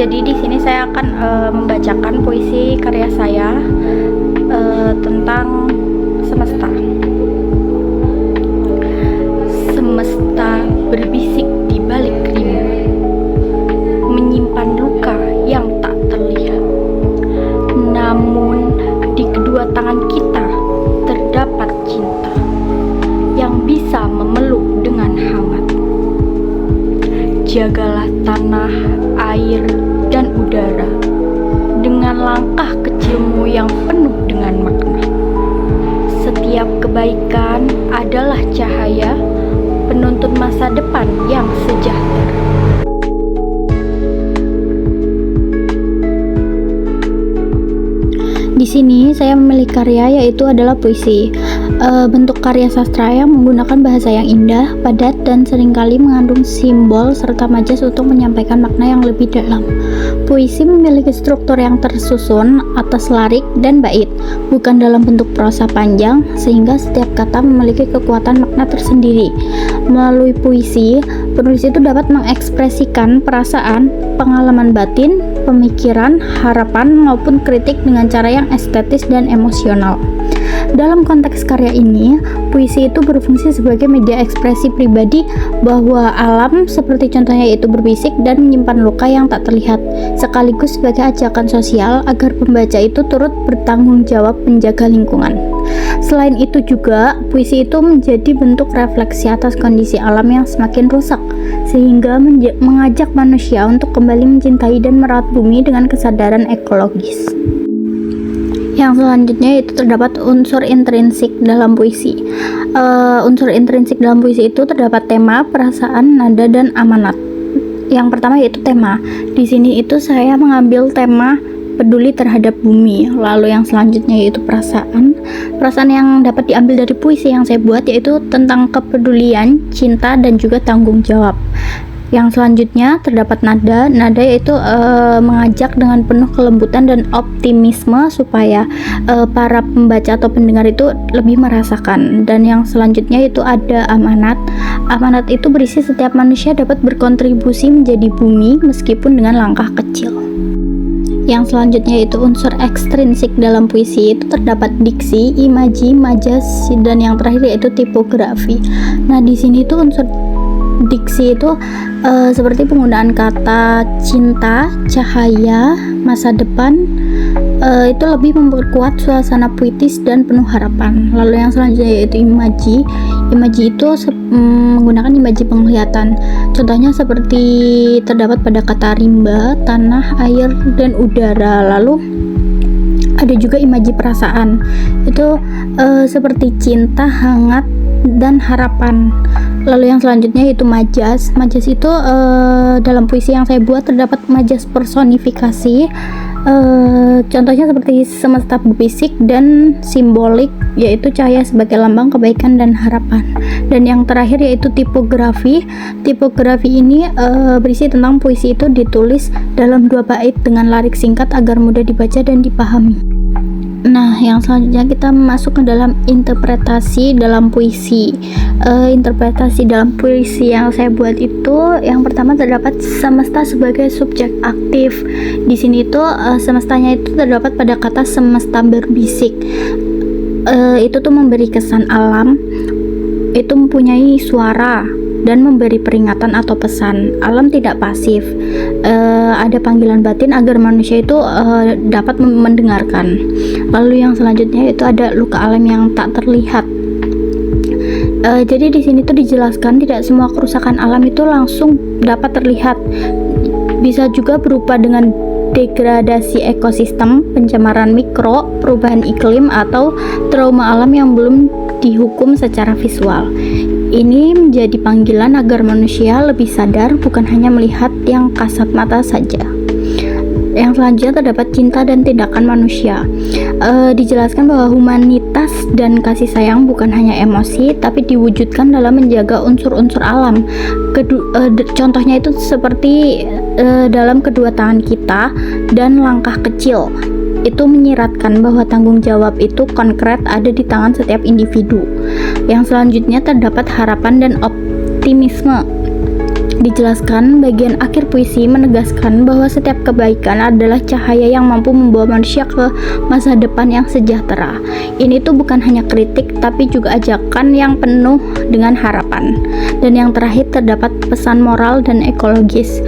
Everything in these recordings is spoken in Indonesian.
Jadi di sini saya akan membacakan puisi karya saya tentang semesta. Semesta berbisik di balik rimba, menyimpan luka yang tak terlihat. Namun di kedua tangan kita terdapat cinta yang bisa memeluk dengan hangat. Jagalah tanah, air, dan udara dengan langkah kecilmu yang penuh dengan makna. Setiap kebaikan adalah cahaya penuntun masa depan yang sejahtera. Di sini saya memilih karya yaitu adalah puisi. Bentuk karya sastra yang menggunakan bahasa yang indah, padat, dan seringkali mengandung simbol serta majas untuk menyampaikan makna yang lebih dalam. Puisi memiliki struktur yang tersusun atas larik dan bait, bukan dalam bentuk prosa panjang, sehingga setiap kata memiliki kekuatan makna tersendiri. Melalui puisi, penulis itu dapat mengekspresikan perasaan, pengalaman batin, pemikiran, harapan, maupun kritik dengan cara yang estetis dan emosional. Dalam konteks karya ini, puisi itu berfungsi sebagai media ekspresi pribadi bahwa alam seperti contohnya yaitu berbisik dan menyimpan luka yang tak terlihat, sekaligus sebagai ajakan sosial agar pembaca itu turut bertanggung jawab menjaga lingkungan. Selain itu juga, puisi itu menjadi bentuk refleksi atas kondisi alam yang semakin rusak, sehingga mengajak manusia untuk kembali mencintai dan merawat bumi dengan kesadaran ekologis. Yang selanjutnya itu terdapat unsur intrinsik dalam puisi. Unsur intrinsik dalam puisi itu terdapat tema, perasaan, nada, dan amanat. Yang pertama yaitu tema. Di sini itu saya mengambil tema peduli terhadap bumi. Lalu yang selanjutnya yaitu perasaan. Perasaan yang dapat diambil dari puisi yang saya buat yaitu tentang kepedulian, cinta, dan juga tanggung jawab. Yang selanjutnya terdapat nada. Nada yaitu mengajak dengan penuh kelembutan dan optimisme supaya para pembaca atau pendengar itu lebih merasakan. Dan yang selanjutnya itu ada amanat. Amanat itu berisi setiap manusia dapat berkontribusi menjadi bumi meskipun dengan langkah kecil. Yang selanjutnya itu unsur ekstrinsik dalam puisi itu terdapat diksi, imaji, majas, dan yang terakhir yaitu tipografi. Nah, di sini tuh unsur diksi itu seperti penggunaan kata cinta, cahaya, masa depan, itu lebih memperkuat suasana puitis dan penuh harapan. Lalu yang selanjutnya yaitu imaji. Imaji itu menggunakan imaji penglihatan. Contohnya seperti terdapat pada kata rimba, tanah, air, dan udara. Lalu ada juga imaji perasaan. Itu seperti cinta, hangat, dan harapan. Lalu yang selanjutnya yaitu majas. Majas itu dalam puisi yang saya buat terdapat majas personifikasi. Contohnya seperti semesta berbisik dan simbolik, yaitu cahaya sebagai lambang kebaikan dan harapan. Dan yang terakhir yaitu tipografi. Tipografi ini berisi tentang puisi itu ditulis dalam 2 bait dengan larik singkat agar mudah dibaca dan dipahami. Nah, yang selanjutnya kita masuk ke dalam interpretasi dalam puisi. Interpretasi dalam puisi yang saya buat itu, yang pertama terdapat semesta sebagai subjek aktif. Di sini itu semestanya itu terdapat pada kata semesta berbisik. Itu tuh memberi kesan alam itu mempunyai suara dan memberi peringatan atau pesan. Alam tidak pasif. Ada panggilan batin agar manusia itu dapat mendengarkan. Lalu yang selanjutnya itu ada luka alam yang tak terlihat. Jadi di sini tuh dijelaskan tidak semua kerusakan alam itu langsung dapat terlihat. Bisa juga berupa dengan degradasi ekosistem, pencemaran mikro, perubahan iklim, atau trauma alam yang belum dihukum secara visual. Ini menjadi panggilan agar manusia lebih sadar, bukan hanya melihat yang kasat mata saja. Yang selanjutnya terdapat cinta dan tindakan manusia. Dijelaskan bahwa humanitas dan kasih sayang bukan hanya emosi, tapi diwujudkan dalam menjaga unsur-unsur alam. Contohnya itu seperti dalam kedua tangan kita dan langkah kecil. Itu menyiratkan bahwa tanggung jawab itu konkret ada di tangan setiap individu. Yang selanjutnya terdapat harapan dan optimisme. Dijelaskan, bagian akhir puisi menegaskan bahwa setiap kebaikan adalah cahaya yang mampu membawa manusia ke masa depan yang sejahtera. Ini tuh bukan hanya kritik, tapi juga ajakan yang penuh dengan harapan. Dan yang terakhir terdapat pesan moral dan ekologis.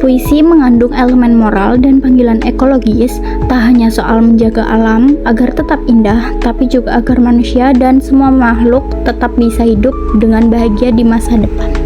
Puisi mengandung elemen moral dan panggilan ekologis, tak hanya soal menjaga alam agar tetap indah, tapi juga agar manusia dan semua makhluk tetap bisa hidup dengan bahagia di masa depan.